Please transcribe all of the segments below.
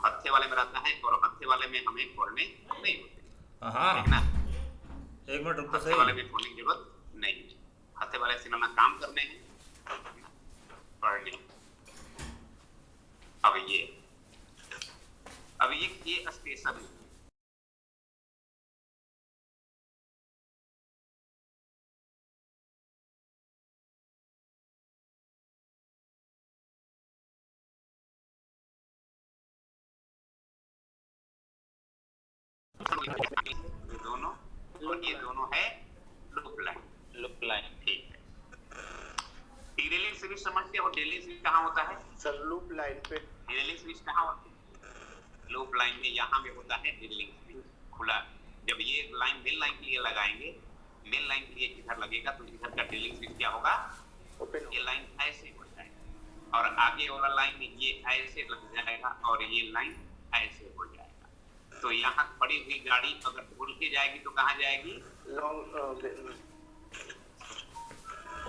हत्थे वाले में रहता है और हत्थे वाले में हमें फोड़ने नहीं होते, हाँ, ठीक ना। एक मिनट रुक तो हत्थे सही। वाले में फोड़ने की जरूरत नहीं है। हत्थे वाले सिग्नल ना काम करने हैं, पढ़ने। अब ये स्टेशन है। ये दोनों और ये दोनों है लूप लाइन। लूप लाइन, ठीक है। डीरेलिंग स्विच समझते हो? डीरेलिंग स्विच कहाँ होता है सर लूप लाइन पे। डीरेलिंग स्विच कहाँ होता है? लूप लाइन में यहाँ में होता है डीरेलिंग स्विच खुला। जब ये लाइन मेन लाइन के लिए लगाएंगे, मेन लाइन के लिए इधर लगेगा तो इधर का डीरेलिंग स्विच क्या होगा? ओपन। ये लाइन ऐसे हो जाएगा और आगे वाला लाइन ये ऐसे लग जाएगा और ये लाइन ऐसे हो जाएगा। तो यहाँ खड़ी हुई गाड़ी अगर भूल के जाएगी तो कहाँ जाएगी? लॉन्ग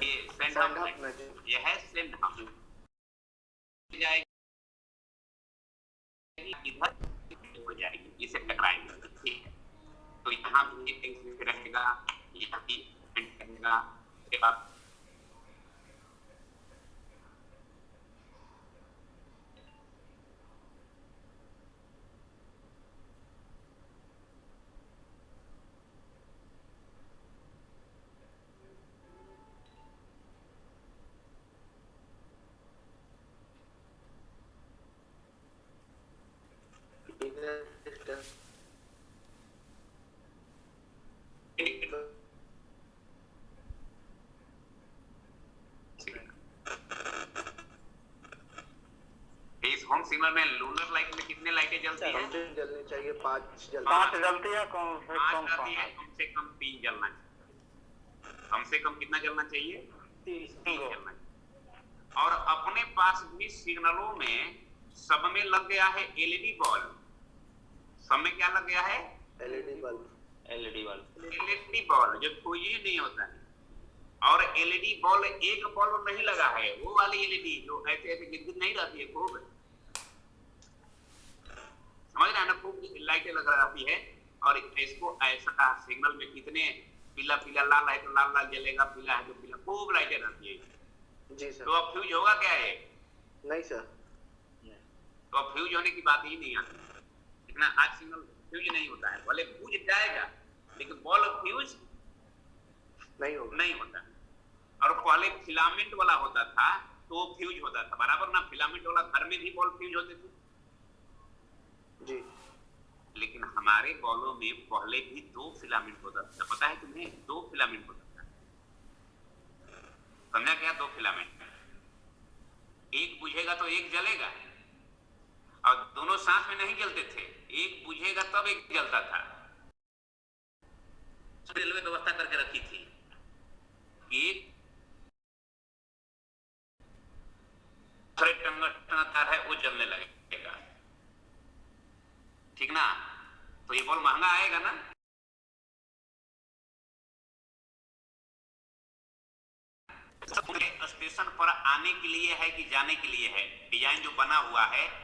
ये सेंड हम, ये है सेंड हम जाएगी, इधर हो जाएगी, इसे टकराएंगे, ठीक है। तो यहाँ भी एक रहेगा, यहाँ भी रहेगा, उसके बाद इस होम सिग्नल में लूनर लाइट में कितने लाइटें जलती हैं? जलनी चाहिए, 5 जलती है, कम से कम कम से कम 3 जलना चाहिए। कम से कम कितना जलना चाहिए? 3 जलना चाहिए। और अपने पास भी सिग्नलों में सब में लग गया है एलईडी बल्ब। सब में क्या लग गया है? LED bulb. एलईडी बल्ब जो कोई नहीं होता है। और एलईडी बल्ब एक बल्ब नहीं लगा है, वो वाली एलईडी जो ऐसे ऐसे गिर नहीं रहती है, खूब समझ रहे हैं ना, खूब लाइटें लग रहती है। और इसको ऐसा सिग्नल में कितने पीला पीला लाल है तो लाल लाल जलेगा, पीला है तो पीला, खूब लाइटें रहती है। जी सर। तो अब फ्यूज होगा क्या है? नहीं सर। तो अब फ्यूज होने की बात ही नहीं आती। इतना आज सिग्नल फ्यूज नहीं होता है, भले फ्यूज जाएगा लेकिन बल्ब फ्यूज नहीं होता। और पहले फिलामेंट वाला होता था तो वो फ्यूज होता था, बराबर ना। फिलामेंट वाला घर में भी बल्ब फ्यूज होते थे जी। लेकिन हमारे बॉलों में पहले भी 2 फिलामेंट होता था, पता है तुम्हें? 2 फिलामेंट होता था, समझा क्या? 2 फिलामेंट, एक बुझेगा तो एक जलेगा, और दोनों साथ में नहीं जलते थे, एक बुझेगा तब एक जलता था। रेलवे व्यवस्था करके रखी थी कि एक टंगस्टन तार है वो जलने लगेगा, ठीक ना। तो ये बल्ब महंगा आएगा ना। स्टेशन पर आने के लिए है कि जाने के लिए है? डिजाइन जो बना हुआ है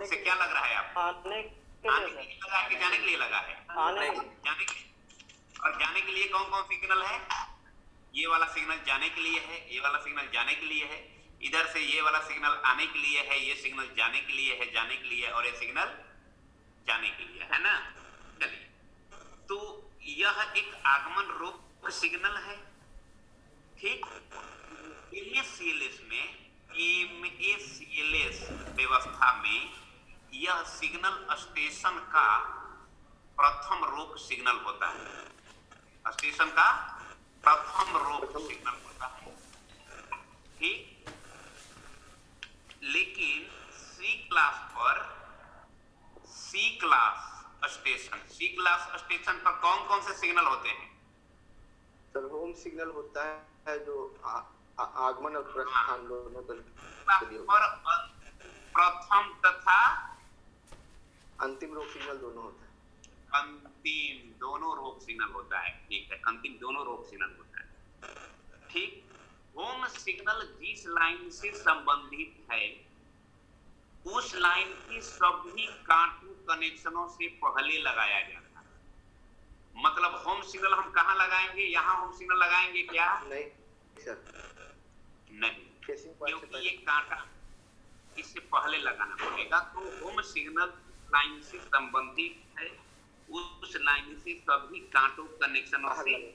इससे क्या लग रहा है आपको? आने आने के लिए लगा है कि जाने के लिए लगा है? जाने के लिए। और जाने के लिए कौन कौन सिग्नल है? ये वाला सिग्नल जाने के लिए है, ये वाला सिग्नल जाने के लिए है, इधर से ये वाला सिग्नल आने के लिए है, ये सिग्नल जाने के लिए है, जाने के लिए, और ये सिग्नल जाने के लिए है ना। चलिए, तो यह एक आगमन रोक सिग्नल है, ठीक। एमएससीएलएस व्यवस्था में यह सिग्नल स्टेशन का प्रथम रोक सिग्नल होता है। स्टेशन का प्रथम रोक सिग्नल होता है, ठीक। लेकिन सी क्लास स्टेशन पर कौन कौन से सिग्नल होते हैं? सर होम सिग्नल होता है जो आगमन और प्रस्थान दोनों के लिए और प्रथम तथा अंतिम रोक सिग्नल दोनों होता है। अंतिम दोनों रोक सिग्नल होता है, ठीक है। अंतिम दोनों रोक सिग्नल होता है, ठीक। होम सिग्नल जिस लाइन से संबंधित है उस लाइन की सभी कांटू कनेक्शनों से पहले लगाया जाता है। मतलब होम सिग्नल हम कहाँ लगाएंगे, यहाँ होम सिग्नल लगाएंगे क्या? नहीं सर, नहीं, फेसिंग पॉइंट से क्योंकि पहले। ये कांटा इससे पहले लगाना पड़ेगा। तो होम सिग्नल लाइन से संबंधित है, उस लाइन से सभी कांटों कनेक्शनों बाहर से लगे।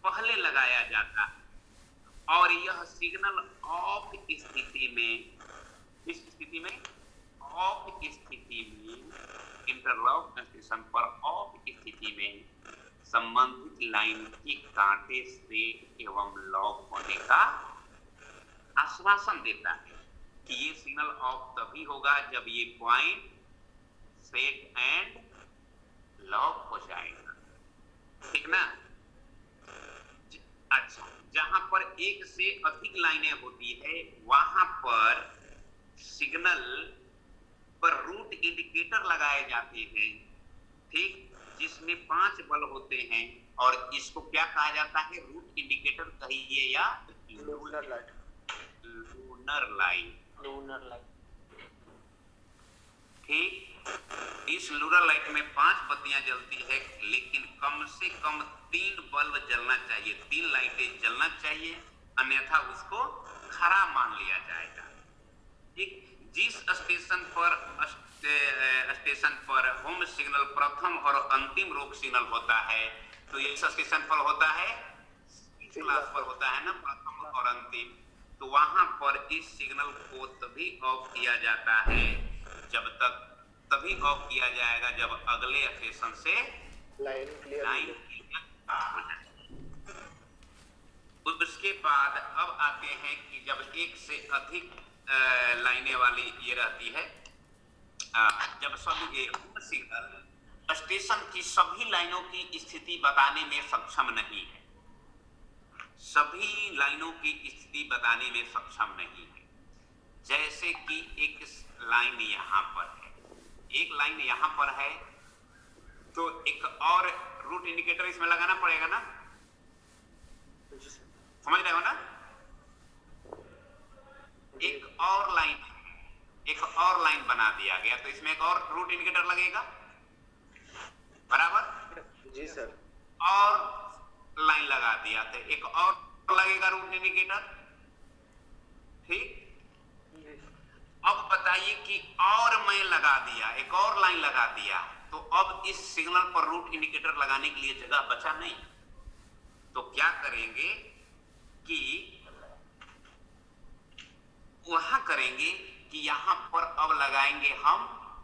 पहले लगाया जाता है। और यह सिग्नल ऑफ स्थिति में, इस स्थिति में ऑफ स्थिति में, इंटरलॉक स्टेशन पर ऑफ स्थिति में संबंधित लाइन के कांटे से एवं लॉक होने का आश्वासन देता है कि ये सिग्नल ऑफ तभी होगा जब ये पॉइंट सेट एंड लॉक हो जाएगा। ठीक ना? अच्छा, जहां पर एक से अधिक लाइनें होती है वहां पर सिग्नल पर रूट इंडिकेटर लगाए जाते हैं, ठीक, जिसमें 5 बल्ब होते हैं। और इसको क्या कहा जाता है? रूट इंडिकेटर कहिए या lunar light. Lunar light. Lunar light. ठीक, इस लूनर लाइट में 5 बत्तियां जलती है, लेकिन कम से कम 3 बल्ब जलना चाहिए, 3 लाइटें जलना चाहिए, अन्यथा उसको खराब मान लिया जाएगा। ठीक, जिस स्टेशन पर होम सिग्नल प्रथम और अंतिम रोक सिग्नल होता है, तो इस स्टेशन पर होता है, इस क्लास पर होता है ना, प्रथम और अंतिम, तो वहां पर इस सिग्नल को तभी ऑफ किया जाता है जब तक, तभी ऑफ किया जाएगा जब अगले स्टेशन से लाइन क्लियर हो जाए। उसके बाद अब आते हैं कि जब एक से अधिक लाइनें वाली ये रहती है, जब सभी सिग्नल स्टेशन की सभी लाइनों की स्थिति बताने में सक्षम नहीं है, सभी लाइनों की स्थिति बताने में सक्षम नहीं है। जैसे कि एक लाइन यहाँ पर है, एक लाइन यहाँ पर है, तो एक और रूट इंडिकेटर इसमें लगाना पड़ेगा ना, समझ रहे हो ना? एक और लाइन, एक और लाइन बना दिया गया, तो इसमें एक और रूट इंडिकेटर लगेगा, बराबर? जी सर। और लाइन लगा दिया तो एक और लगेगा रूट इंडिकेटर। ठीक, अब बताइए कि और मैं लगा दिया, एक और लाइन लगा दिया, तो अब इस सिग्नल पर रूट इंडिकेटर लगाने के लिए जगह बचा नहीं। तो क्या करेंगे कि वहां करेंगे कि यहां पर अब लगाएंगे हम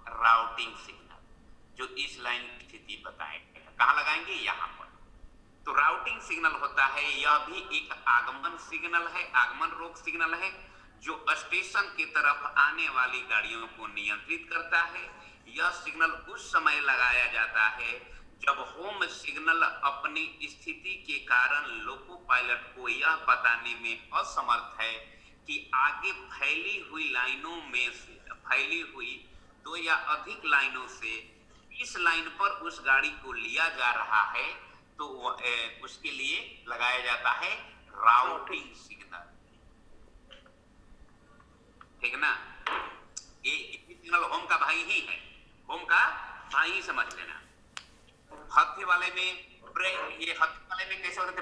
राउटिंग सिग्नल, जो इस लाइन की स्थिति बताएगा। कहां लगाएंगे? यहां पर। तो राउटिंग सिग्नल होता है, यह भी एक आगमन सिग्नल है, आगमन रोक सिग्नल है, जो स्टेशन की तरफ आने वाली गाड़ियों को नियंत्रित करता है। यह सिग्नल उस समय लगाया जाता है जब होम सिग्नल अपनी स्थिति के कारण लोको पायलट को यह बताने में असमर्थ है कि आगे फैली हुई लाइनों में से, फैली हुई 2 या अधिक लाइनों से इस लाइन पर उस गाड़ी को लिया जा रहा है, तो उसके लिए लगाया जाता है राउटिंग सिग्नल। ठीक ना? ये सिग्नल होम का भाई ही है, होम का भाई ही समझ लेना। हत्थे वाले में ये हत्थे वाले में कैसे होते थे?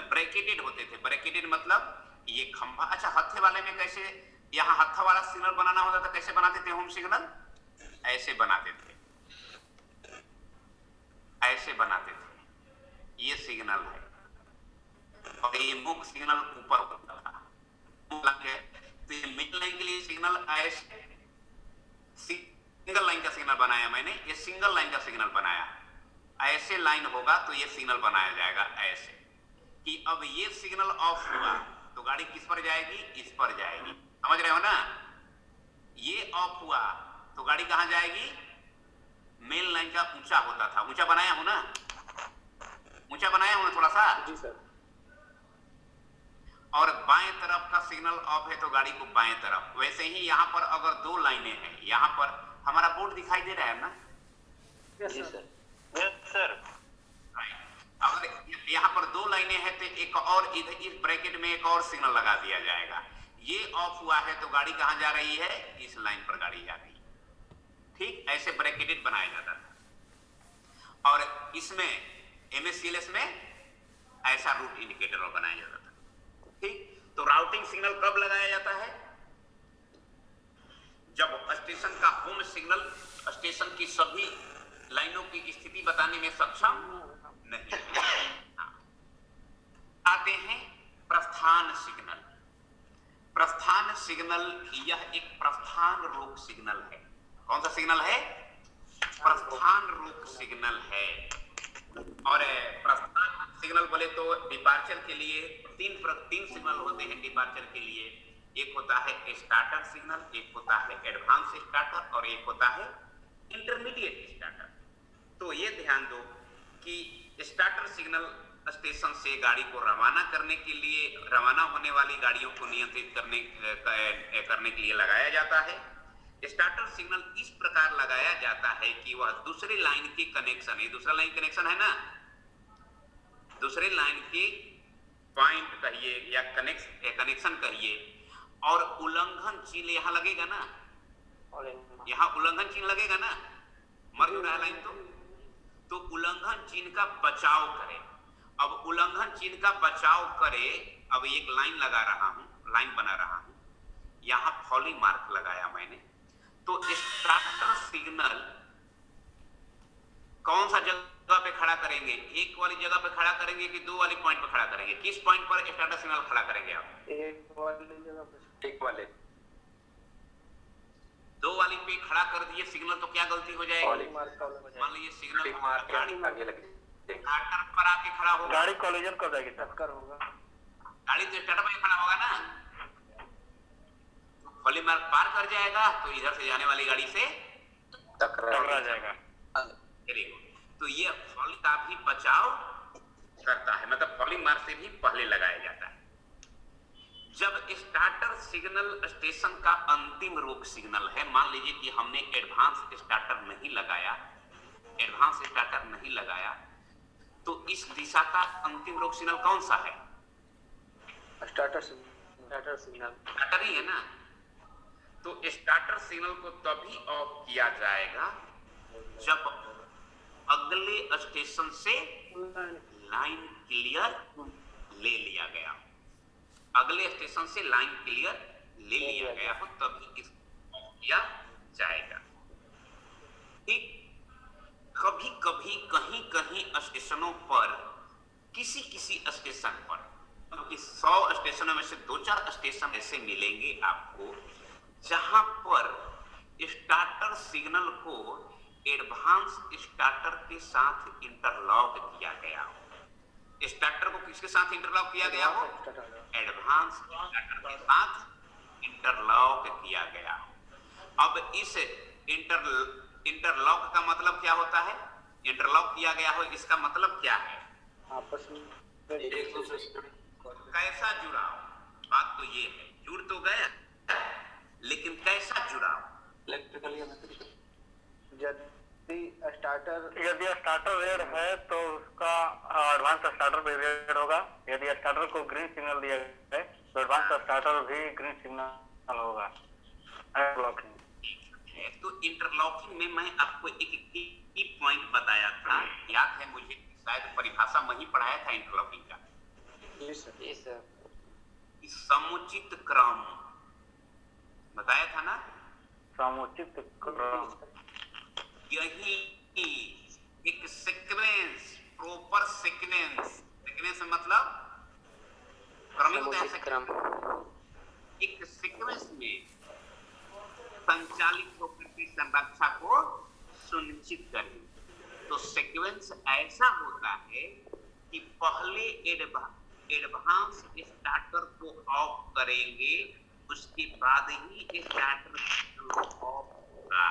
ब्रैकेटेड होते थे। ब्रैकेटेड मतलब ये खंभा। अच्छा, हत्थे वाले में कैसे, यहाँ हत्था वाला सिग्नल बनाना होता था, कैसे बनाते थे होम सिग्नल? ऐसे बनाते थे, ऐसे बनाते थे। ये सिग्नल है और ये मुख्य सिग्नल ऊपर होता था। तो ये मिड लाइन के लिए सिग्नल ऐसे सिंगल लाइन का सिग्नल बनाया मैंने, ये सिंगल लाइन का सिग्नल बनाया। ऐसे लाइन होगा तो ये सिग्नल बनाया जाएगा ऐसे कि अब ये सिग्नल ऑफ हुआ तो गाड़ी किस पर जाएगी? इस पर जाएगी। समझ रहे हो ना? ये ऑफ हुआ तो गाड़ी कहां जाएगी? मेन लाइन का ऊंचा होता था, ऊंचा बनाया हूं ना, ऊंचा बनाया हूं ना थोड़ा सा। जी सर। और बाएं तरफ का सिग्नल ऑफ है तो गाड़ी को बाएं तरफ। वैसे ही यहाँ पर अगर 2 लाइनें हैं, यहाँ पर हमारा बोर्ड दिखाई दे रहा है ना? जी सर। Yes sir. अगर यहाँ पर 2 लाइनें हैं तो एक और इधर इस ब्रैकेट में एक और सिग्नल लगा दिया जाएगा। ये ऑफ हुआ है तो गाड़ी कहां जा रही है, इस लाइन पर गाड़ी जा रही है। ठीक, ऐसे ब्रैकेटेड बनाया जाता था। और इसमें MSCLS में ऐसा रूट इंडिकेटर बनाया जाता था। ठीक, तो राउटिंग सिग्नल कब लगाया जाता है, जब स्टेशन का होम सिग्नल स्टेशन की सभी लाइनों की स्थिति बताने में सक्षम नहीं है। आते हैं प्रस्थान सिग्नल। प्रस्थान सिग्नल यह एक प्रस्थान रोक सिग्नल है। कौन सा सिग्नल है, प्रस्थान रोक सिग्नल है। और प्रस्थान सिग्नल बोले तो डिपार्चर के लिए तीन सिग्नल होते हैं डिपार्चर के लिए। एक होता है स्टार्टर सिग्नल, एक होता है एडवांस स्टार्टर और एक होता है इंटरमीडिएट स्टार्टर। तो ये ध्यान दो कि स्टार्टर सिग्नल स्टेशन से गाड़ी को रवाना करने के लिए, रवाना होने वाली गाड़ियों को नियंत्रित करने के लिए लगाया जाता है। स्टार्टर सिग्नल इस प्रकार लगाया जाता है कि वह दूसरे लाइन के कनेक्शन, ये दूसरा लाइन कनेक्शन है ना, दूसरे लाइन के पॉइंट कहिए या कनेक्शन कहिए, और उल्लंघन चिन्ह यहां लगेगा ना, यहां उल्लंघन चिन्ह लगेगा ना, मर रहा है लाइन तो उल्लंघन चिन्ह का बचाव करे। अब उल्लंघन चिन्ह का बचाव करे, अब एक लाइन लगा रहा हूं, लाइन बना रहा हूं, यहां फॉली मार्क लगाया मैंने। तो स्टार्टर सिग्नल कौन सा जगह पे खड़ा करेंगे, एक वाली जगह पे खड़ा करेंगे कि दो वाली पॉइंट पे खड़ा करेंगे, किस पॉइंट पर स्टार्टर सिग्नल खड़ा करेंगे आप, एक वाली जगह पे, एक वाले, दो वाली पे खड़ा कर दिए सिग्नल तो क्या गलती हो जाएगी, मान लीजिए सिग्नल आगे लगे, स्टार्टर पर आके खड़ा होगा, गाड़ी कोलिजन कर जाएगी, टक्कर होगा, गाड़ी तो स्टार्टर पे खड़ा होगा ना, फॉली मार्क पार कर जाएगा तो इधर से जाने वाली गाड़ी से टकरा जाएगा। तो ये फॉली का भी बचाव करता है, मतलब फॉली मार्क से भी पहले लगाया जाता है। जब स्टार्टर सिग्नल स्टेशन का अंतिम रोक सिग्नल है, मान लीजिए कि हमने एडवांस स्टार्टर नहीं लगाया, एडवांस स्टार्टर नहीं लगाया, तो इस दिशा का अंतिम रोक सिग्नल कौन सा है, स्टार्टर सिग्नल, स्टार्टर ही है ना। तो स्टार्टर सिग्नल को तभी ऑफ किया जाएगा जब अगले स्टेशन से लाइन क्लियर ले लिया गया, अगले स्टेशन से लाइन क्लियर ले लिया गया हो तभी इसको ऑफ किया जाएगा। ठीक, कभी कभी कहीं कहीं स्टेशनों पर, किसी स्टेशन पर, क्योंकि 100 स्टेशनों में से 2-4 स्टेशन ऐसे मिलेंगे आपको जहां पर स्टार्टर सिग्नल को एडवांस स्टार्टर के साथ इंटरलॉक किया गया हो। स्टार्टर को किसके साथ इंटरलॉक किया गया हो, एडवांस स्टार्टर के साथ इंटरलॉक किया गया हो। अब इस इंटरलॉक का मतलब क्या होता है, इंटरलॉक किया गया हो इसका मतलब क्या है, आपस में एक दूसरे से कैसा जुड़ाव, बात तो ये है, जुड़ तो गया लेकिन कैसा जुड़ाव, इलेक्ट्रिकली, यदि स्टार्टर रेड है तो उसका एडवांस स्टार्टर भी रेड होगा, यदि स्टार्टर को ग्रीन सिग्नल दिया है तो एडवांस स्टार्टर भी ग्रीन सिग्नल होगा। तो इंटरलॉकिंग में मैं आपको एक की पॉइंट बताया था, याद है मुझे, शायद परिभाषा में ही पढ़ाया था इंटरलॉकिंग का। जी सर, समुचित क्रम बताया था ना, समुचित क्रम, यही एक सीक्वेंस, प्रॉपर सीक्वेंस, सीक्वेंस मतलब क्रमिक क्रम, एक सीक्वेंस में संचालित होकर की संरक्षा को सुनिश्चित करें। तो सीक्वेंस ऐसा होता है कि पहले एडवांस स्टार्टर को ऑफ करेंगे, उसके बाद ही स्टार्टर ऑफ होगा।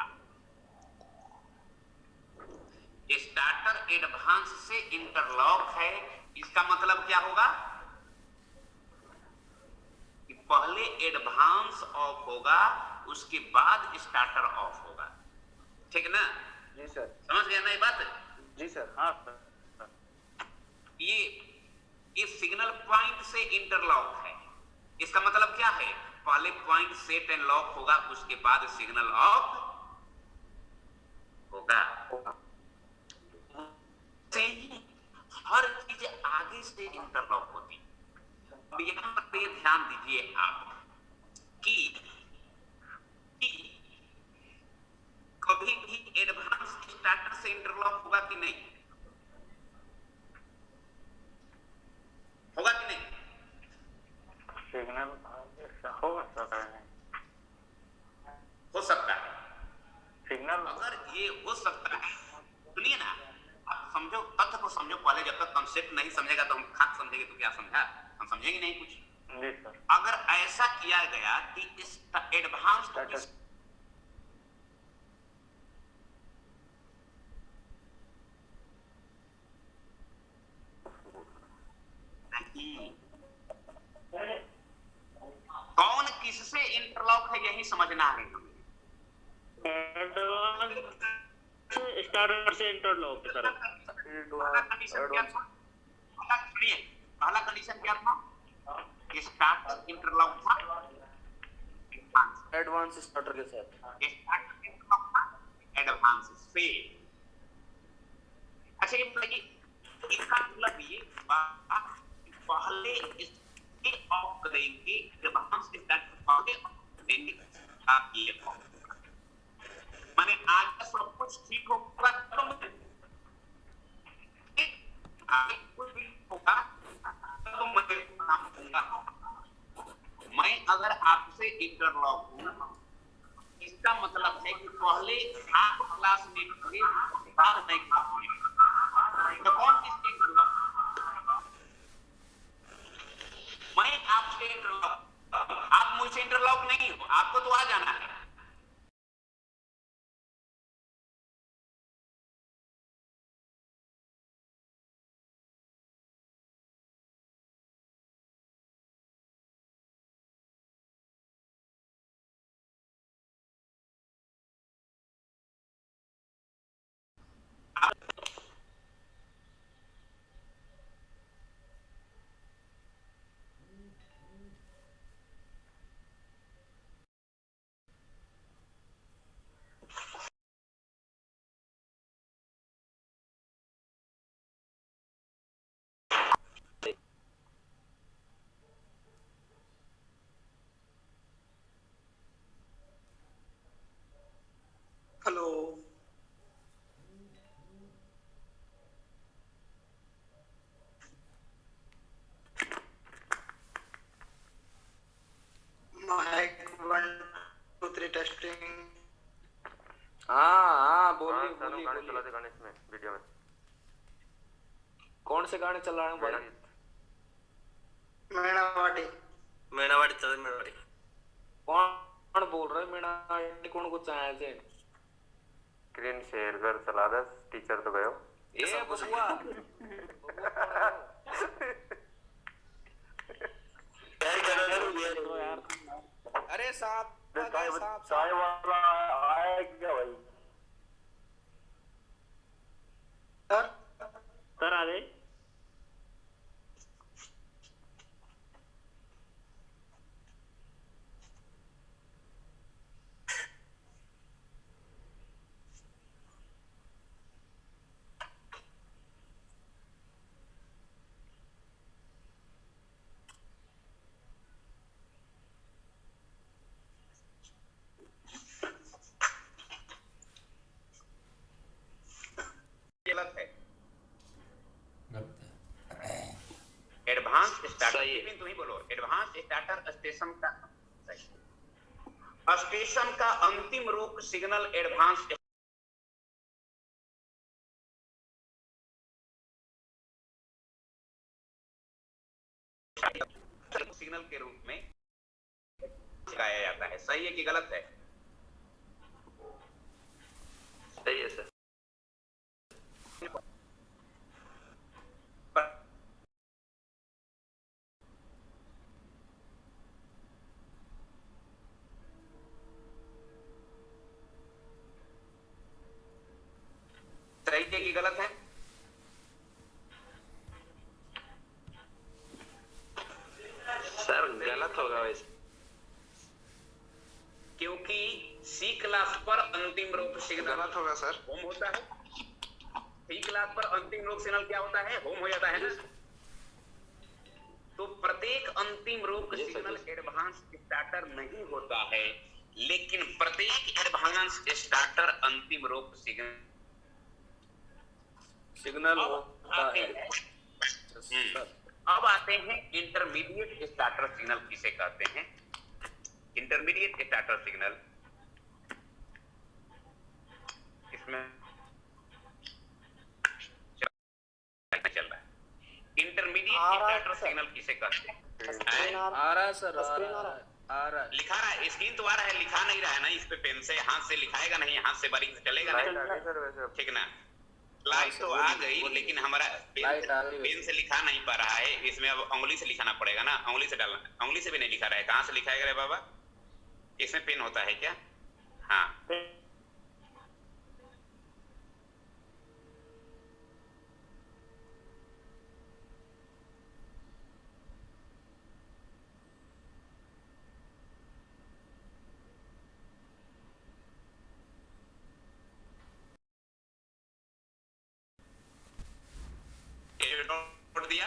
स्टार्टर एडवांस से इंटरलॉक है, इसका मतलब क्या होगा कि पहले एडवांस ऑफ होगा, उसके बाद स्टार्टर ऑफ होगा। ठीक ना? जी सर, समझ गया ना ये बात? जी सर, हाँ सर। ये सिग्नल पॉइंट से इंटरलॉक है, इसका मतलब क्या है, पहले पॉइंट सेट एंड लॉक होगा, उसके बाद सिग्नल ऑफ होगा। हर चीज आगे से इंटरलॉक होती है। अब यहां पर ये ध्यान दीजिए आप कि कभी भी एडवांस स्टार्टर से इंटरलॉक होगा कि नहीं, होगा कि नहीं? सिग्नल हो सकता है, हो सकता है। सिग्नल अगर ये हो सकता है, सुनिए ना, आप समझो, तथ्य को समझो पहले। जब तक कॉन्सेप्ट नहीं समझेगा तो हम खाक समझेंगे तो क्या समझा, हम समझेंगे नहीं कुछ। जी सर। अगर ऐसा किया गया कि इस एडवांस नहीं, कौन किससे इंटरलॉक है यही समझना है हमें। स्टार्टर से इंटरलॉक की तरफ। पहला कंडीशन क्या था? पहला कंडीशन क्या था? स्टार्टर इंटरलॉक था एडवांस स्टार्टर के साथ। स्टार्टर इंटरलॉक था एडवांस से। अच्छा ये बताइए, इसका मतलब ये पहले इसके ऑफ करेंगे, एडवांस स्टार्टर पहले ऑफ देंगे, आप ये माने आज सब कुछ ठीक होगा तो आगे कुछ भी होगा तो मैं नाम दूंगा। मैं अगर आपसे इंटरलॉक हूं, इसका मतलब है कि पहले आप क्लास में होंगे, बाद में क्लास में। तो कौन किसके इंटरलॉक? मैं आपसे इंटरलॉक, आप मुझसे इंटरलॉक नहीं हो, आपको तो आ जाना है। हेलो। Mic 1 2 3 testing. हाँ बोलिए बोलिए गाने बोलिए। चला दे गाने इसमें वीडियो में। कौन से गाने चला रहे हैं भाई? मैनावाटी। मेणावाड़ी चल मेणावाड़ी। कौन बोल रहे हैं? मेरा कौन कुछ आया थे? स्क्रीन शेयर कर चला दे, टीचर तो गयो। ए बबुआ अरे साहब चाय वाला आया क्या भाई? सर सर आ गए। गलत है। एडवांस स्टार्टर, तुम ही बोलो। एडवांस स्टार्टर स्टेशन का अंतिम रूप सिग्नल एडवांस सिग्नल के रूप में गाया जाता है। सही है कि गलत है? सही है सर। सही है कि गलत है? सर गलत होगा वैसे। सर। होम होता है। पी क्लास पर अंतिम रोक सिग्नल क्या होता है? होम हो जाता है ना। तो प्रत्येक अंतिम रोक सिग्नल एडवांस स्टार्टर नहीं होता है, लेकिन प्रत्येक एडवांस स्टार्टर अंतिम रोक सिग्नल होता है। अब आते हैं इंटरमीडिएट स्टार्टर सिग्नल किसे कहते हैं? इंटरमीडिएट स्टार्टर सिग्नल, इसमें चल रहा है। इंटरमीडिएट स्टार्टर सिग्नल किसे कहते हैं? आ रहा है सर, आ रहा है। लिखा रहा है, स्क्रीन तो आ रहा है, लिखा नहीं रहा है ना। इस पे पेन से हाथ से लिखाएगा नहीं, हाथ से बारीक से चलेगा नहीं, ठीक ना। लाइट तो आ गई, लेकिन हमारा पेन से लिखा नहीं पा रहा है। इसमें अब उंगली से लिखाना पड़ेगा ना, उंगली से डालना। उंगली से भी नहीं लिखा रहा है, कहाँ से लिखाएगा रे बाबा? इसमें पेन होता है क्या? हाँ, दिया।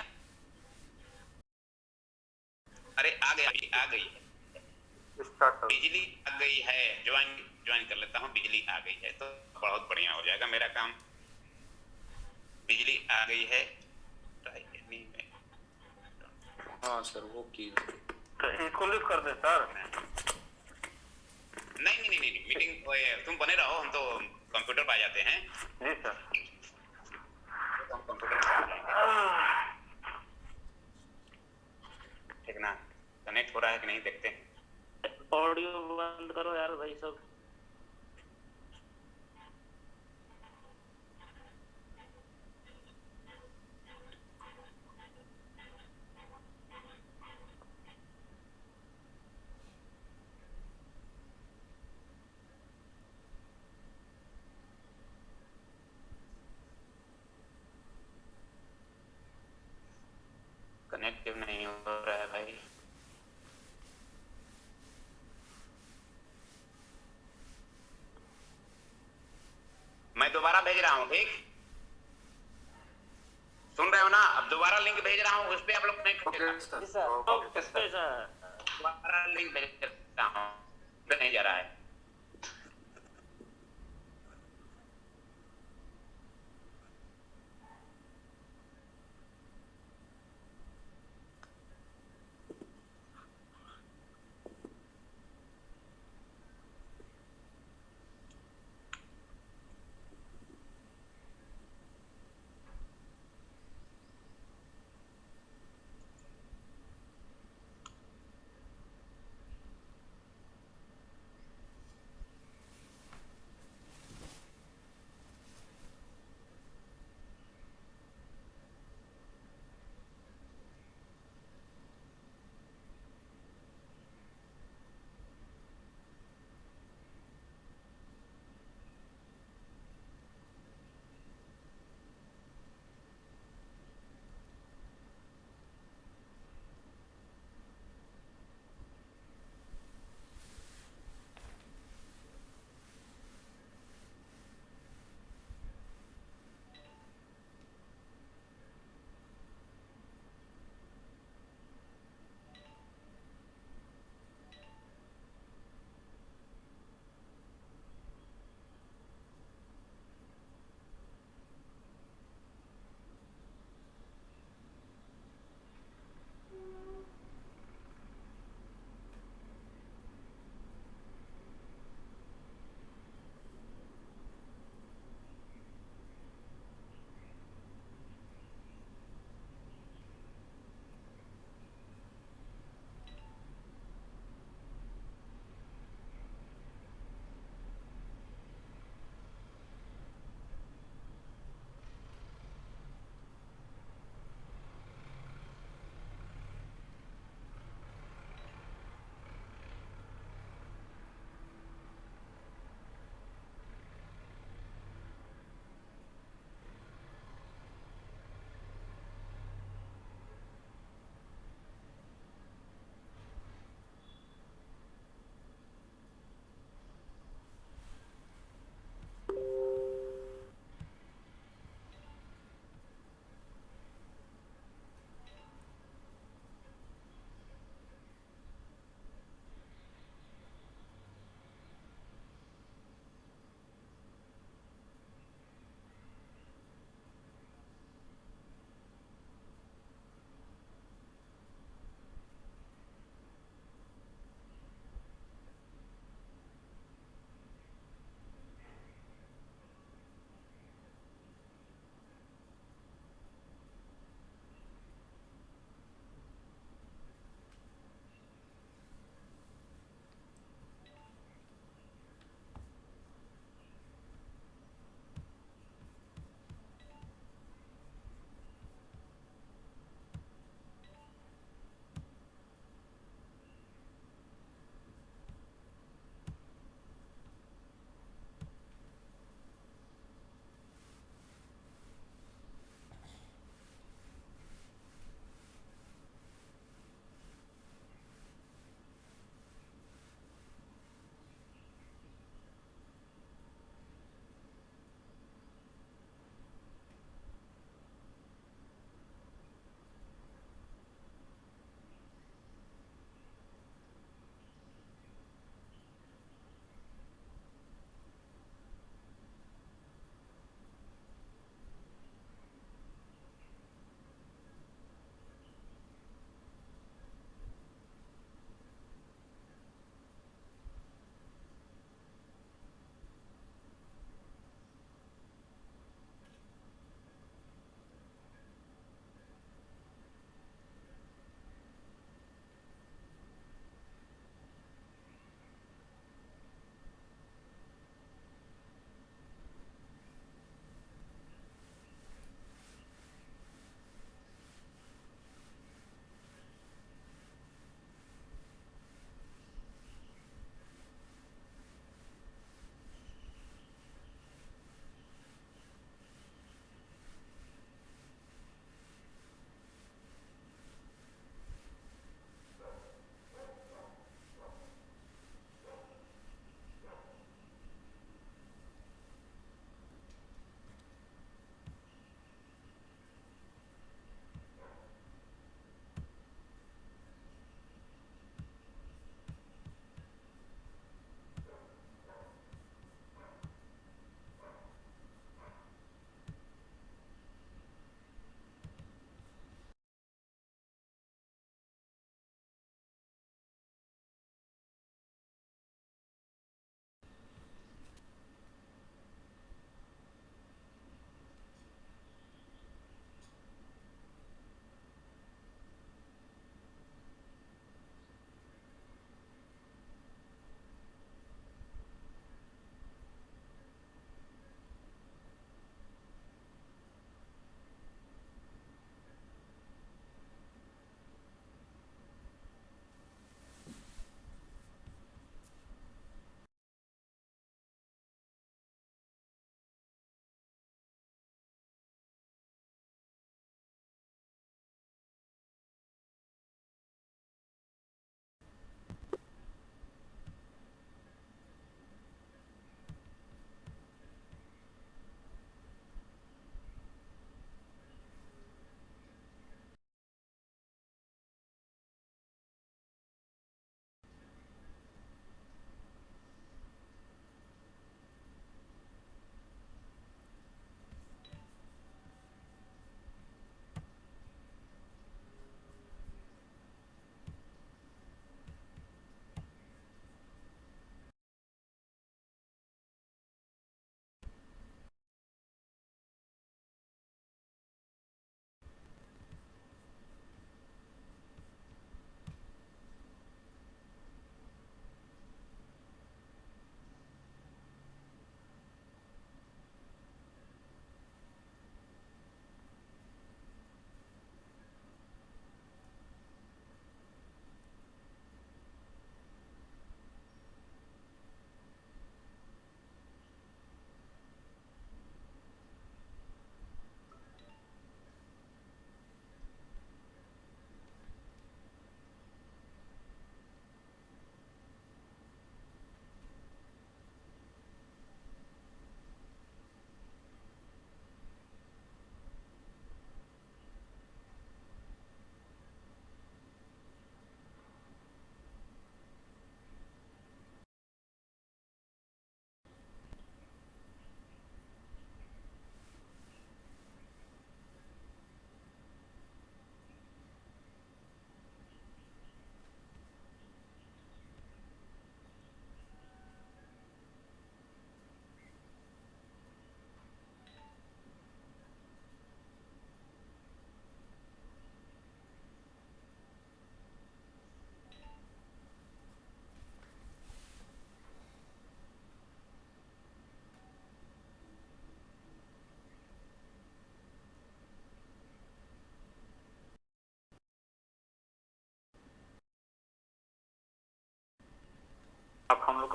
अरे आ गई स्टार्टर बिजली आ गई है। ज्वाइन कर लेता हूँ। बिजली आ गई है तो बहुत बढ़िया हो जाएगा मेरा काम। बिजली आ गई है। हाँ सर, वो की तो इसको लिख कर दे सर। नहीं, मीटिंग तुम बने रहो, हम तो कंप्यूटर पे आ जाते हैं। जी सर। तो हम कंप्यूटर पे आ जाएंगे, ठीक ना। कनेक्ट हो रहा है कि नहीं देखते हैं। ऑडियो बंद करो यार भाई सब। कनेक्ट क्यों नहीं हो रहा है भाई? मैं दोबारा भेज रहा हूँ, ठीक? सुन रहे हो ना? अब दोबारा लिंक भेज रहा हूँ, उस पे आप लोग कनेक्ट करेगा। Okay sir. दोबारा लिंक भेज रहा हूँ, नहीं जा रहा है।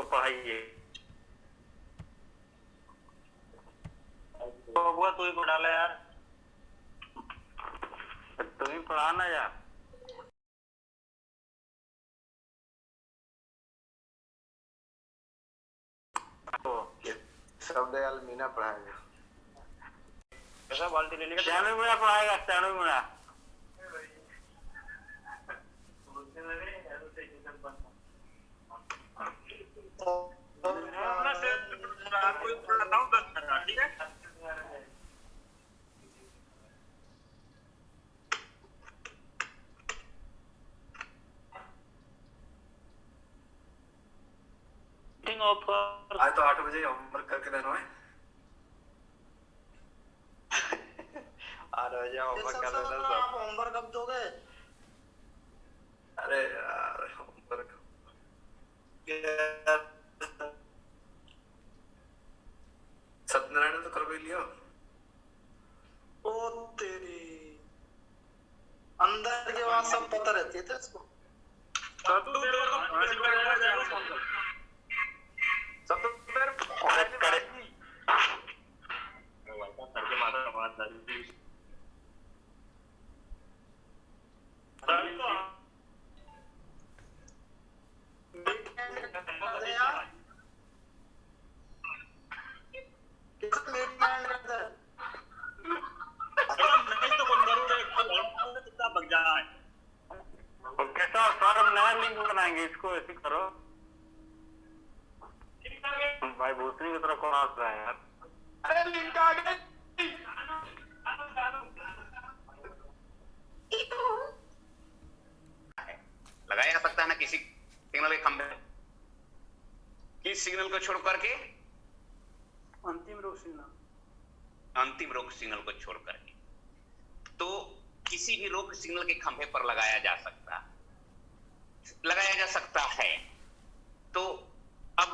पढ़ाइए। तो हुआ तू ही पढ़ा ले यार। तुम ही पढ़ाना यार। शब्दयाल मीना पढ़ाएगा। ऐसा बाल्टी ले लेगा। स्टैंडर्ड मीना पढ़ाएगा, स्टैंडर्ड मीना। अपना से आपको पढ़ाता हूँ 10 मिनट, ठीक है। ऑफर आज तो 8 बजे होमवर्क करके देना है। 8 बजे होमवर्क कर लेना सब। आप होमवर्क कब दोगे? अरे यार होमवर्क सत्यनारायण तो कर भी लिया। ओ तेरी अंदर के बात सब पता रहती है तो इसको। सब तो तेरे को 5 मिनट लगा जाएगा फोन कर। सब तो फिर करे सर के माथा मार डाली। कैसा सर हम नया लिंक बनाएंगे, इसको ऐसे करो। भाई भूतनी की तरफ कौन हंस रहा है यार? अरे लिंक आ गई। लगाया जा सकता है ना किसी सिग्नल के खंभे, किस सिग्नल को छोड़ करके? अंतिम रोग सिग्नल। अंतिम रोग सिग्नल को छोड़ करके। तो किसी भी रोग सिग्नल के खंभे पर लगाया जा सकता है। तो अब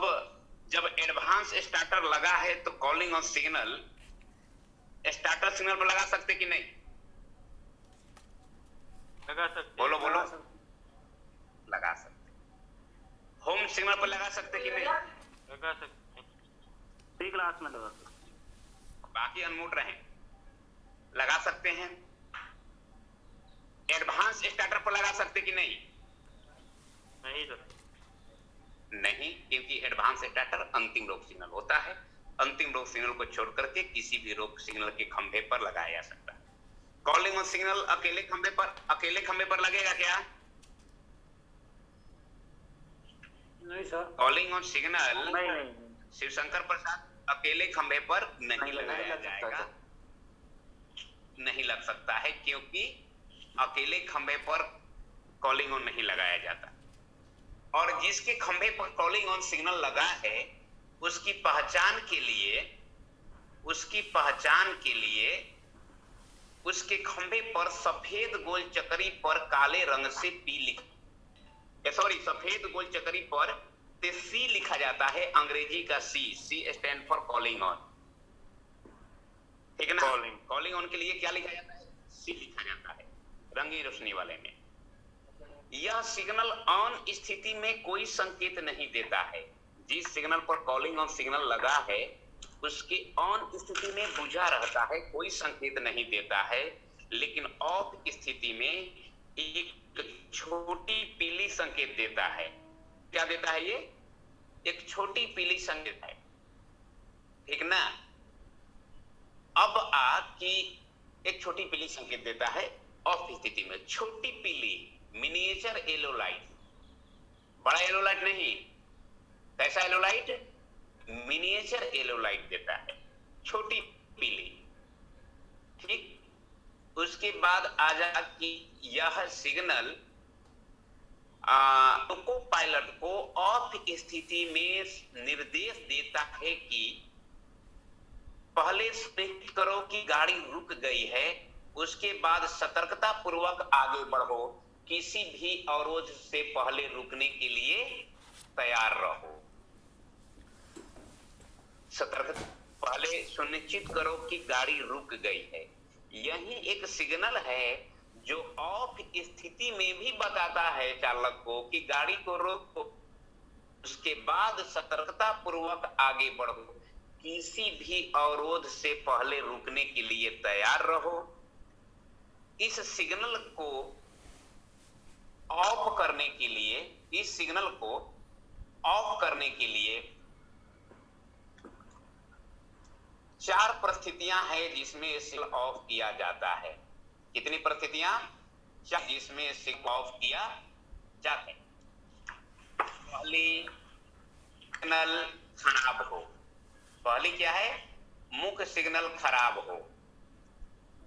जब एडवांस स्टार्टर लगा है तो calling on signal starter signal पर लगा सकते कि नहीं? लगा सकते। बोलो लगा सकते। होम सिग्नल पर लगा सकते कि नहीं? लगा सकते। सी क्लास में लगा सकते। बाकी अनम्यूट रहे। लगा सकते हैं। एडवांस स्टार्टर पर लगा सकते कि नहीं? नहीं सर। नहीं, क्योंकि एडवांस स्टार्टर अंतिम रोग सिग्नल होता है। अंतिम रोग सिग्नल को छोड़ करके किसी भी रोग सिग्नल के खंभे पर लगाया जा सकता है। कॉलिंग ऑन सिग्नल अकेले खंभे पर लगेगा क्या? नहीं सर। कॉलिंग ऑन सिग्नल नहीं शिवशंकर प्रसाद अकेले खंभे पर नहीं लगाया जाएगा, नहीं लग सकता है, क्योंकि अकेले खंभे पर कॉलिंग ऑन नहीं लगाया जाता। और जिसके खंभे पर कॉलिंग ऑन सिग्नल लगा है उसकी पहचान के लिए उसके खंभे पर सफेद गोल चक्री पर काले रंग से सफेद गोल चक्री पर सी लिखा जाता है, अंग्रेजी का सी स्टैंड फॉर कॉलिंग ऑन। ठीक है ना? कॉलिंग ऑन के लिए क्या लिखा जाता है? सी लिखा जाता है रंगीन रोशनी वाले में। यह सिग्नल ऑन स्थिति में कोई संकेत नहीं देता है। जिस सिग्नल पर कॉलिंग ऑन सिग्नल लगा है उसके ऑन स्थिति में बुझा रहता है, कोई संकेत नहीं देता है, लेकिन ऑफ स्थिति में एक छोटी पीली संकेत देता है। क्या देता है ये? एक छोटी पीली संकेत है। ठीक ना? अब कि एक छोटी पीली संकेत देता है ऑफ स्थिति में। छोटी पीली मिनिएचर येलो लाइट, बड़ा येलो लाइट नहीं। कैसा yellow light? Miniature yellow light देता है, छोटी पीली। ठीक। उसके बाद आ जा कि यह सिग्नल को पायलट को ऑफ स्थिति में निर्देश देता है कि पहले सुनिश्चित करो कि गाड़ी रुक गई है, उसके बाद सतर्कता पूर्वक आगे बढ़ो, किसी भी अवरोध से पहले रुकने के लिए तैयार रहो। सतर्कता पहले सुनिश्चित करो कि गाड़ी रुक गई है। यही एक सिग्नल है जो ऑफ स्थिति में भी बताता है चालक को कि गाड़ी को रोको। उसके बाद सतर्कता पूर्वक आगे बढ़ो, किसी भी अवरोध से पहले रुकने के लिए तैयार रहो। इस सिग्नल को ऑफ करने के लिए, इस सिग्नल को ऑफ करने के लिए 4 परिस्थितियां हैं जिसमें सिग्नल ऑफ किया जाता है। कितनी परिस्थितियां? 4 जिसमें सिग्नल ऑफ किया जाता है। पहली, सिग्नल खराब हो। पहली क्या है? मुख्य सिग्नल खराब हो।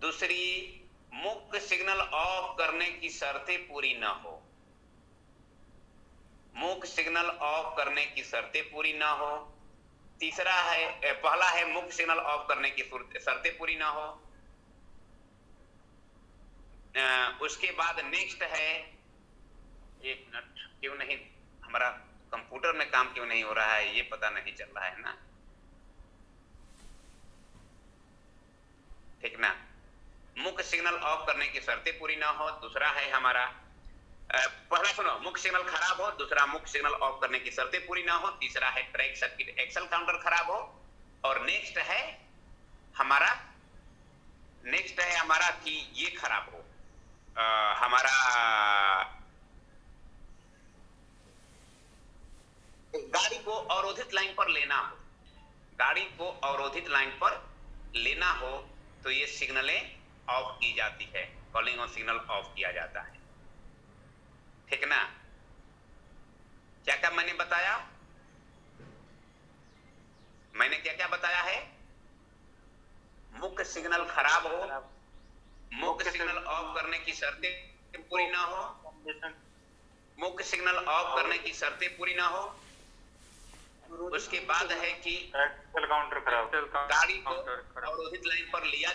दूसरी, मुख्य सिग्नल ऑफ करने की शर्तें पूरी न हो। मुख्य सिग्नल ऑफ करने की शर्तें पूरी न हो। तीसरा है, पहला है मुख्य सिग्नल ऑफ करने की शर्तें पूरी ना हो। उसके बाद नेक्स्ट है, एक मिनट, क्यों नहीं हमारा कंप्यूटर में काम क्यों नहीं हो रहा है ये पता नहीं चल रहा है ना, ठीक ना। मुख्य सिग्नल ऑफ करने की शर्तें पूरी ना हो। दूसरा है हमारा, पहला सुनो, मुख्य सिग्नल खराब हो। दूसरा, मुख्य सिग्नल ऑफ करने की शर्तें पूरी ना हो। तीसरा है ट्रैक सर्किट एक्सल काउंटर खराब हो। और नेक्स्ट है हमारा कि ये खराब हो, हमारा गाड़ी को अवरोधित लाइन पर लेना हो। गाड़ी को अवरोधित लाइन पर लेना हो तो ये सिग्नलें ऑफ की जाती है, कॉलिंग ऑन सिग्नल ऑफ किया जाता है, ठीक ना। क्या क्या मैंने बताया? मैंने क्या क्या बताया है? मुख्य सिग्नल खराब हो, मुख्य सिग्नल ऑफ करने की शर्तें पूरी ना हो, मुख्य सिग्नल ऑफ करने की शर्तें पूरी ना हो। उसके बाद है कि एक्सल काउंटर खराब, गाड़ी को अवरोधित लाइन पर लिया।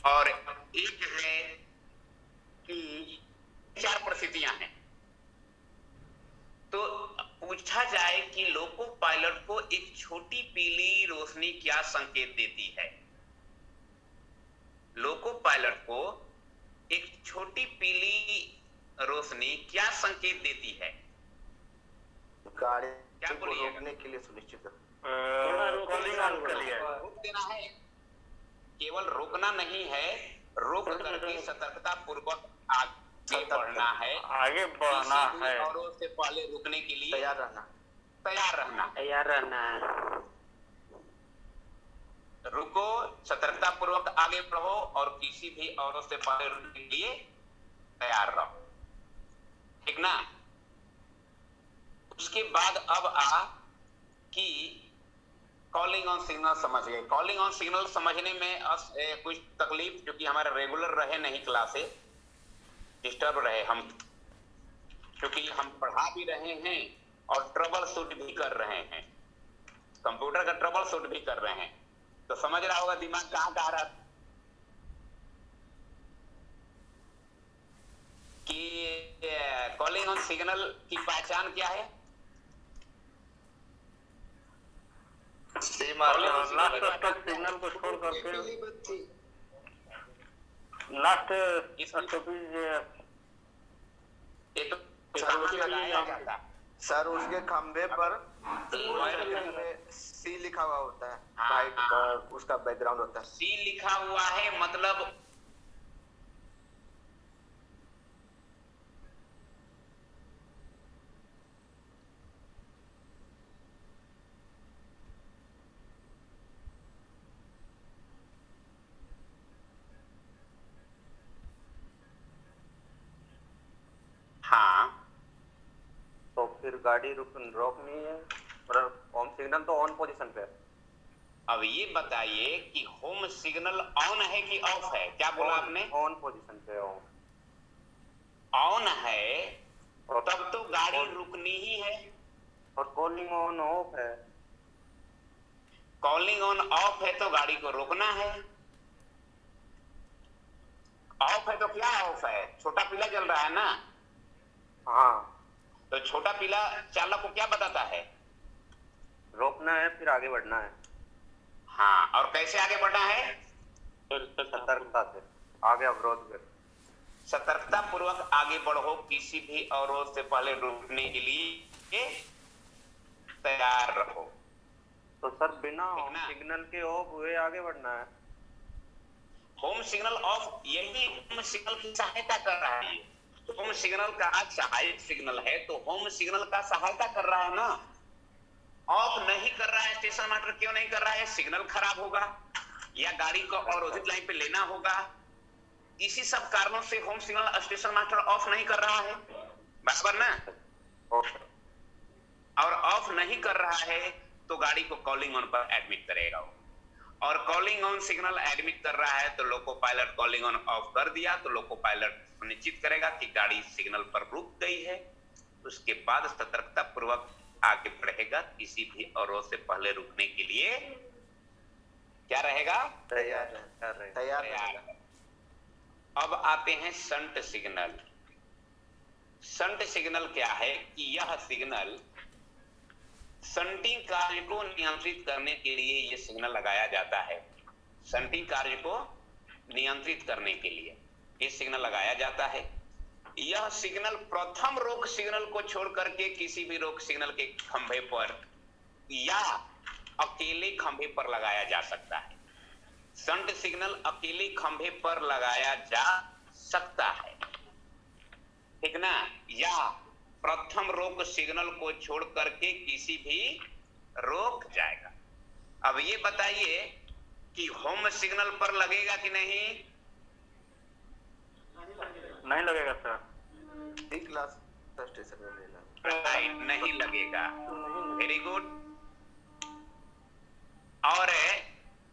और एक है कि 4 परिस्थितियां हैं। तो पूछा जाए कि लोको पायलट को एक छोटी पीली रोशनी क्या संकेत देती है? लोको पायलट को एक छोटी पीली रोशनी क्या संकेत देती है? गाड़ी क्या को बोलिएगा? रोकने के लिए सुनिश्चित कॉलिंग ऑन के लिए रोक देना है, केवल रोकना नहीं है, रोक करके सतर्कता पूर्वक आगे बढ़ना है, आगे बढ़ना है, और उससे पहले रुकने के लिए तैयार रहना, तैयार रहना है। रुको, सतर्कता पूर्वक आगे बढ़ो और किसी भी औरों से पहले रुकने के लिए तैयार रहो, ठीक ना। उसके बाद अब कि कॉलिंग ऑन सिग्नल समझ गए। कॉलिंग ऑन सिग्नल समझने में कुछ तकलीफ, क्योंकि हमारे रेगुलर रहे नहीं क्लासे, डिस्टर्ब रहे हम, क्योंकि हम पढ़ा भी रहे हैं और ट्रबल शूट भी कर रहे हैं, कंप्यूटर का ट्रबल शूट भी कर रहे हैं, तो समझ रहा होगा दिमाग कहाँ रहा कि कॉलिंग ऑन सिग्नल की पहचान क्या है? लास्ट तक सिग्नल को छोड़ करके लास्ट स्टॉपेज ये तो लगाया जाता है सर। उसके खंबे पर सी लिखा हुआ होता है, वाइट उसका बैकग्राउंड होता है। सी लिखा हुआ है मतलब हाँ, तो फिर गाड़ी रोकनी है और होम सिग्नल तो ऑन पोजीशन पे है। अब ये बताइए कि होम सिग्नल ऑन है कि ऑफ है? क्या बोला आपने? ऑन पोजीशन पे ऑन। ऑन है तब तो गाड़ी रुकनी ही है। और कॉलिंग ऑन ऑफ है। कॉलिंग ऑन ऑफ है तो गाड़ी को रोकना है। ऑफ है तो क्या ऑफ है? छोटा पीला जल रहा है ना। हाँ, तो छोटा पीला चालक को क्या बताता है? रोकना है, फिर आगे बढ़ना है। हाँ, और कैसे आगे बढ़ना है? सतर्कता से आगे अवरोध कर। सतर्कता पूर्वक आगे बढ़ो, किसी भी अवरोध से पहले रुकने के लिए तैयार रहो। तो सर बिना ठीक होम ना? सिग्नल के ऑफ हुए आगे बढ़ना है। होम सिग्नल ऑफ, यही होम सिग्नल की सहायता कर रहा है। होम सिग्नल का सहायक सिग्नल है, तो होम सिग्नल का सहायता कर रहा है ना। ऑफ नहीं कर रहा है स्टेशन मास्टर, क्यों नहीं कर रहा है? सिग्नल खराब होगा या गाड़ी को अवरोधित लाइन पे लेना होगा, इसी सब कारणों से home signal station master of नहीं कर रहा है, बराबर ना। ओके। और ऑफ नहीं कर रहा है तो गाड़ी को कॉलिंग ऑन पर एडमिट करेगा वो। और कॉलिंग ऑन सिग्नल एडमिट कर रहा है तो loco pilot calling on off कर दिया तो लोको पायलट सुनिश्चित करेगा कि गाड़ी सिग्नल पर रुक गई है। उसके बाद सतर्कता पूर्वक आगे बढ़ेगा, किसी भी अवरोध से पहले रुकने के लिए क्या रहेगा? तैयार रहेगा। तैयार तैयार। रहेगा। अब आते हैं संट सिग्नल। संट सिग्नल क्या है कि यह सिग्नल संटिंग कार्य को नियंत्रित करने के लिए यह सिग्नल लगाया जाता है। संटिंग कार्य को नियंत्रित करने के लिए यह सिग्नल लगाया जाता है। यह सिग्नल प्रथम रोक सिग्नल को छोड़ करके किसी भी रोक सिग्नल के खंभे पर या अकेले खंभे पर लगाया जा सकता है। संट सिग्नल अकेले खंभे पर लगाया जा सकता है, ठीक ना, या प्रथम रोक सिग्नल को छोड़ करके किसी भी रोक जाएगा। अब ये बताइए कि होम सिग्नल पर लगेगा कि नहीं? नहीं लगेगा सर। डी क्लास स्टेशन में लेना। राइट, नहीं लगेगा। Very good. और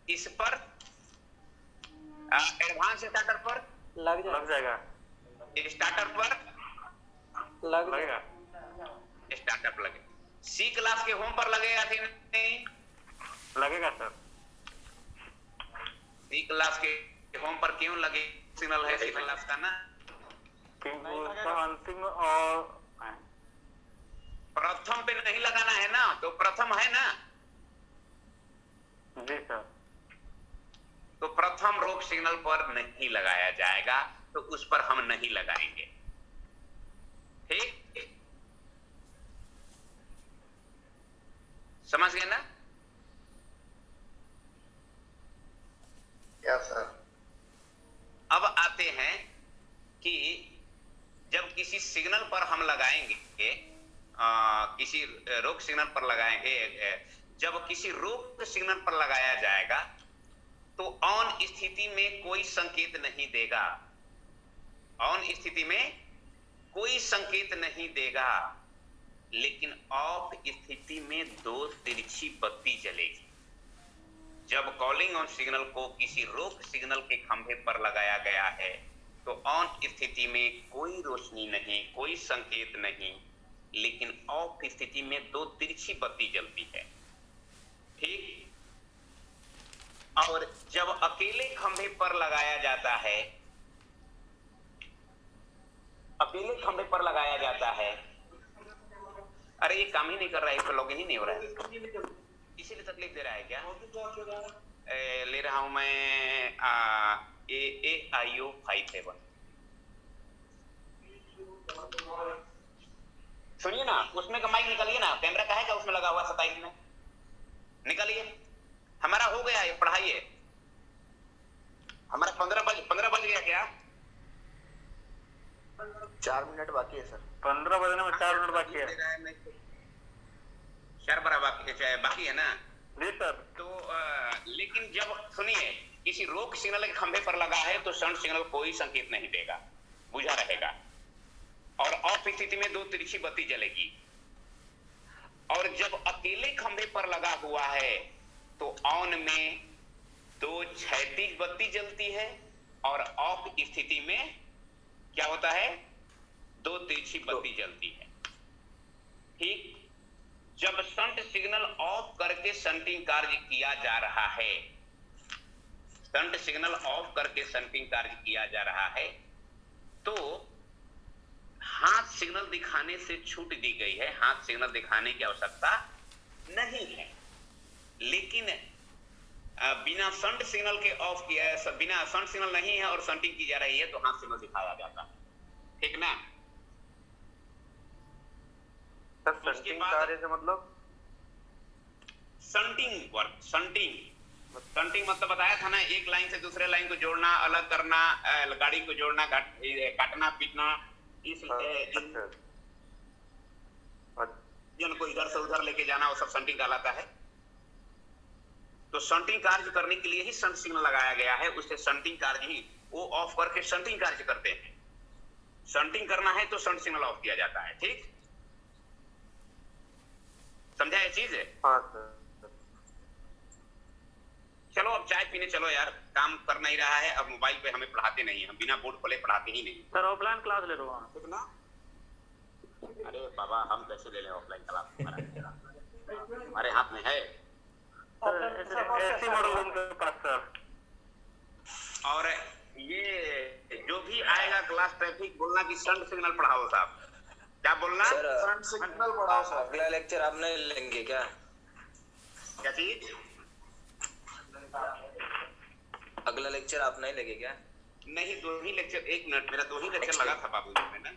इस पर एडवांस स्टार्टर पर लग लग जाएगा। स्टार्टर पर लगेगा। स्टार्टर पर लगे। सी क्लास के होम पर लगेगा कि नहीं? लगेगा सर। सी क्लास के होम पर क्यों लगे? सिग्नल है सी क्लास का ना। क्योंकि उसका अंतिम और प्रथम पे नहीं लगाना है ना, तो प्रथम है ना, जी सर। तो प्रथम रोक सिग्नल पर नहीं लगाया जाएगा, तो उस पर हम नहीं लगाएंगे। ठीक, समझ गए ना? Yes sir. अब आते हैं कि जब किसी सिग्नल पर हम लगाएंगे, किसी रोक सिग्नल पर लगाएंगे, जब किसी रोक सिग्नल पर लगाया जाएगा तो ऑन स्थिति में कोई संकेत नहीं देगा। ऑन स्थिति में कोई संकेत नहीं देगा, लेकिन ऑफ स्थिति में दो तिरछी बत्ती जलेगी। जब कॉलिंग ऑन सिग्नल को किसी रोक सिग्नल के खंभे पर लगाया गया है तो ऑन स्थिति में कोई रोशनी नहीं, कोई संकेत नहीं, लेकिन ऑफ स्थिति में दो तिरछी बत्ती जलती है। ठीक। और जब अकेले खंभे पर लगाया जाता है, अकेले खंभे पर लगाया जाता है, अरे ये काम ही नहीं कर रहा है, इसको लॉगिन ही नहीं हो रहा है, इसीलिए तकलीफ दे रहा है क्या? ले रहा हूं मैं AAIO 57। सुनिए ना, उसमें का माइक निकालिए ना, कैमरा का है क्या उसमें लगा हुआ 27 में? निकालिए। हमारा हो गया ये, पढ़ाइए। हमारा 15 बज गया क्या? 4 मिनट बाकी है सर। 15 बजने में 4 मिनट बाकी है। 4 बाकी है ना? जी सर। तो लेकिन जब सुनिए, किसी रोक सिग्नल के खंभे पर लगा है तो शंट सिग्नल कोई संकेत नहीं देगा, बुझा रहेगा, और ऑफ स्थिति में दो तिरछी बत्ती जलेगी। और जब अकेले खंभे पर लगा हुआ है तो ऑन में दो क्षैतिज बत्ती जलती है और ऑफ स्थिति में क्या होता है? दो तिरछी बत्ती जलती है। ठीक। जब शंट सिग्नल ऑफ करके शंटिंग कार्य किया जा रहा है, शंट सिग्नल ऑफ करके शंटिंग कार्य किया जा रहा है, तो हाथ सिग्नल दिखाने से छूट दी गई है, हाथ सिग्नल दिखाने की आवश्यकता नहीं है। लेकिन बिना शंट सिग्नल के ऑफ किया है, बिना शंट सिग्नल नहीं है और शंटिंग की जा रही है तो हाथ सिग्नल दिखाया जाता है। ठीक ना? सर शंटिंग कार्य से मतलब? Shunting work. शंटिंग मतलब बताया था ना, एक लाइन से दूसरे लाइन को जोड़ना, अलग करना, गाड़ी को जोड़ना, काटना पीटना, इस इंजन को इधर से उधर लेके जाना, वो सब शंटिंग कहलाता है। तो शंटिंग कार्य करने के लिए ही शंट सिग्नल लगाया गया है, उससे शंटिंग कार्य ही वो ऑफ करके शंटिंग कार्य करते हैं। शंटिंग करना है तो शंट सिग्नल ऑफ किया जाता है। ठीक, समझा ये चीज है? हाँ सर। चलो अब चाय पीने चलो यार, काम कर नहीं रहा है। अब मोबाइल पे हमें पढ़ाते नहीं, हम बिना बोर्ड खोले पढ़ाते ही नहीं। सर ऑफलाइन क्लास ले लो वहाँ। कितना? अरे बाबा हम कैसे ले लें ऑफलाइन क्लास, हमारे हाथ में है। एसी मॉडल रूम के पास सर। और ये जो भी आएगा क्लास ट्रैफिक, बोलना कि शंट सिग्नल पढ़ाओ साहब। क्या बोलना? शंट सिग्नल पढ़ाओ साहब। अगला लेक्चर आप नहीं लेंगे क्या? क्या चीज? अगला लेक्चर आप नहीं लेंगे क्या? नहीं, 2 ही लेक्चर, 1 मिनट, मेरा 2 ही लेक्चर लगा था बाबूजी में ना।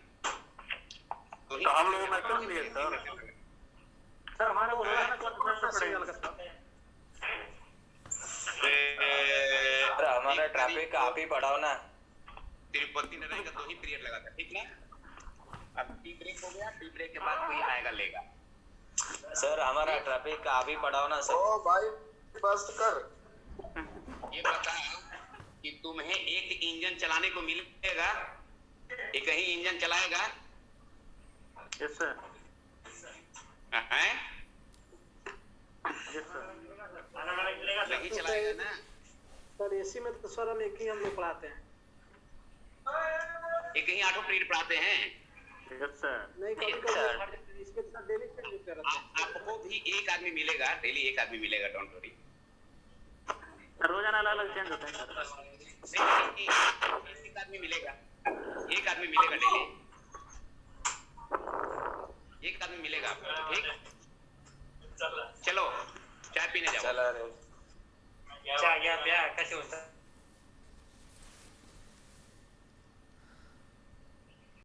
तो हम लोगों में क्यों लिए सर? सर हमारे को रोजाना अरे हमारा ट्रैफिक आप ही पढ़ाओ ना। तिरुपति में रहेगा 2 ही पीरियड लगा था, ठीक ना? अब टी ब्रेक हो गया, टी ब्रेक के बाद कोई आएगा लेगा। सर हमारा ट्रैफिक आप ही पढ़ाओ ना सर। ओ भाई बस कर। ये बता कि तुम्हें एक इंजन चलाने को मिलेगा, एक ही इंजन चलाएगा? Yes sir. हैं? Yes sir. नहीं चलाएगा ना? सर एसी में तो सर हम एक ही हम लोग पढ़ाते हैं। एक ही 8 पीरियड पढ़ाते हैं। Yes sir. नहीं कभी कभी इसके साथ डेली चेंज करते हैं। आपको भी एक आदमी मिलेगा, डेली एक आदमी मिलेगा, डोंट वरी। रोजाना अलग अलग चेंज होते हैं सर। एक आदमी मिलेगा, एक आदमी मिलेगा डेली, एक आदमी मिलेगा आपको। ठीक, चलो चाय पीने जाओ। चला रे क्या कसे होता